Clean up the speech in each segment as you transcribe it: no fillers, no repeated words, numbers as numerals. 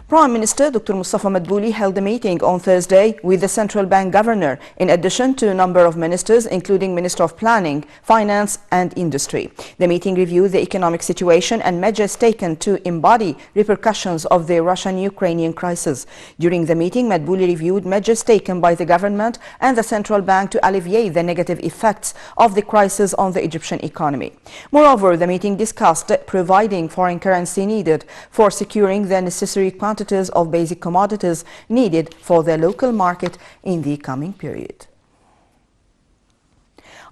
Prime Minister Dr. Mustafa Madbouli held a meeting on Thursday with the Central Bank Governor, in addition to a number of ministers, including Minister of Planning, Finance and Industry. The meeting reviewed the economic situation and measures taken to embody repercussions of the Russian-Ukrainian crisis. During the meeting, Madbouli reviewed measures taken by the government and the Central Bank to alleviate the negative effects of the crisis on the Egyptian economy. Moreover, the meeting discussed providing foreign currency needed for securing the necessary quantities of basic commodities needed for the local market in the coming period.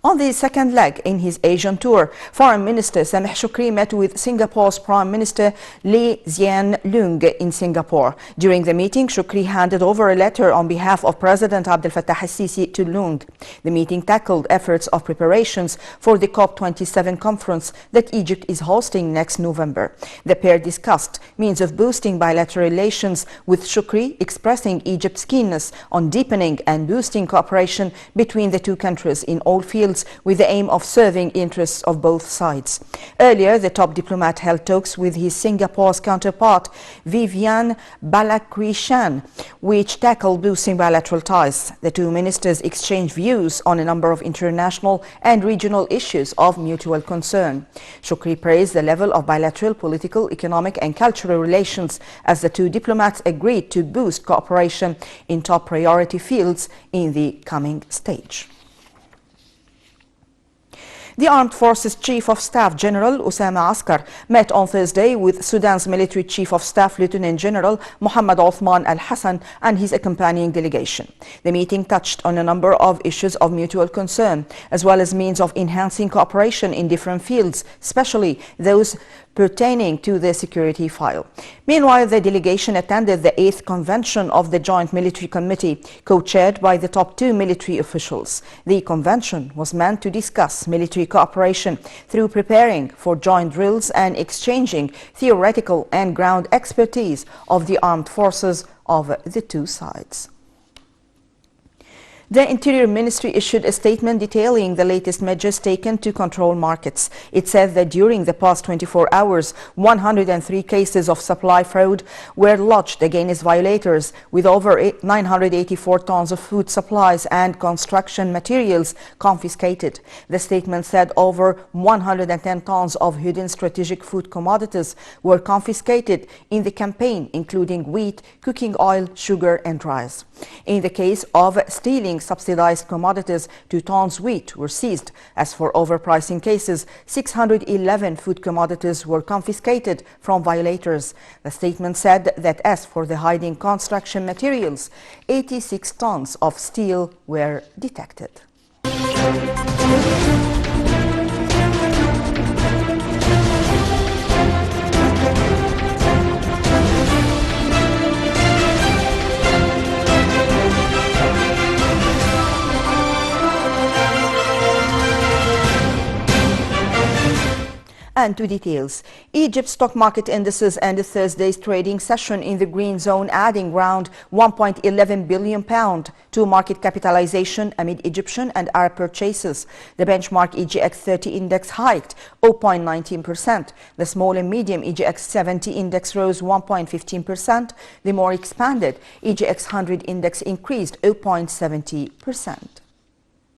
On the second leg in his Asian tour, Foreign Minister Sameh Shoukry met with Singapore's Prime Minister Lee Hsien Loong in Singapore. During the meeting, Shoukry handed over a letter on behalf of President Abdel Fattah al-Sisi to Loong. The meeting tackled efforts of preparations for the COP27 conference that Egypt is hosting next November. The pair discussed means of boosting bilateral relations, with Shoukry expressing Egypt's keenness on deepening and boosting cooperation between the two countries in all fields, with the aim of serving interests of both sides. Earlier, the top diplomat held talks with his Singapore's counterpart, Vivian Balakrishnan, which tackled boosting bilateral ties. The two ministers exchanged views on a number of international and regional issues of mutual concern. Shoukry praised the level of bilateral political, economic and cultural relations as the two diplomats agreed to boost cooperation in top priority fields in the coming stage. The Armed Forces Chief of Staff General Osama Askar met on Thursday with Sudan's Military Chief of Staff Lieutenant General Mohammed Othman Al-Hassan and his accompanying delegation. The meeting touched on a number of issues of mutual concern, as well as means of enhancing cooperation in different fields, especially those pertaining to the security file. Meanwhile, the delegation attended the 8th convention of the Joint Military Committee, co-chaired by the top two military officials. The convention was meant to discuss military cooperation through preparing for joint drills and exchanging theoretical and ground expertise of the armed forces of the two sides. The Interior Ministry issued a statement detailing the latest measures taken to control markets. It said that during the past 24 hours, 103 cases of supply fraud were lodged against violators, with over 984 tons of food supplies and construction materials confiscated. The statement said over 110 tons of hidden strategic food commodities were confiscated in the campaign, including wheat, cooking oil, sugar and rice. In the case of stealing subsidized commodities, 2 tons wheat were seized. As for overpricing cases, 611 food commodities were confiscated from violators. The statement said that as for the hiding construction materials, 86 tons of steel were detected. And to details. Egypt's stock market indices ended Thursday's trading session in the green zone, adding around £1.11 billion to market capitalization amid Egyptian and Arab purchases. The benchmark EGX 30 index hiked 0.19%. The small and medium EGX 70 index rose 1.15%. The more expanded EGX 100 index increased 0.70%.